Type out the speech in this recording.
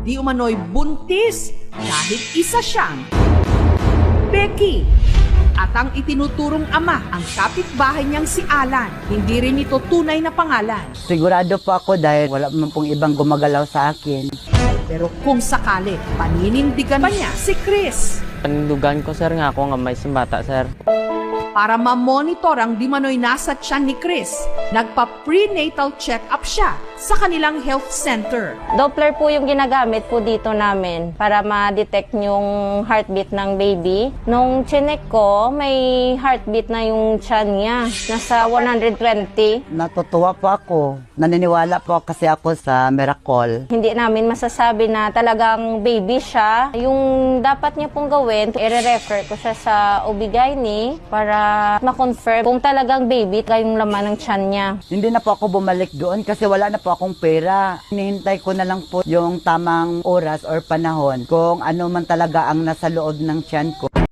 di umano'y buntis kahit isa siyang Becky. At ang itinuturong ama ang kapitbahay niyang si Alan. Hindi rin ito tunay na pangalan. Sigurado po ako dahil wala man pong ibang gumagalaw sa akin. Pero kung sakali, paninindigan pa niya si Chris. Panindugan ko, sir, nga ako nga may simbata, sir. Para ma-monitor ang di manoy nasa tiyan ni Chris, nagpa-prenatal check-up siya sa kanilang health center. Doppler po yung ginagamit po dito namin para ma-detect yung heartbeat ng baby. Nung chinek ko, may heartbeat na yung tiyan niya. Nasa 120. Natutuwa po ako. Naniniwala po kasi ako sa miracle. Hindi namin masasabi na talagang baby siya. Yung dapat niya pong gawin, i-refer ko siya sa OB/GYN para ma-confirm kung talagang baby kayong laman ng tiyan niya. Hindi na po ako bumalik doon kasi wala na po akong pera. Hinihintay ko na lang po yung tamang oras or panahon kung ano man talaga ang nasa loob ng tiyan ko.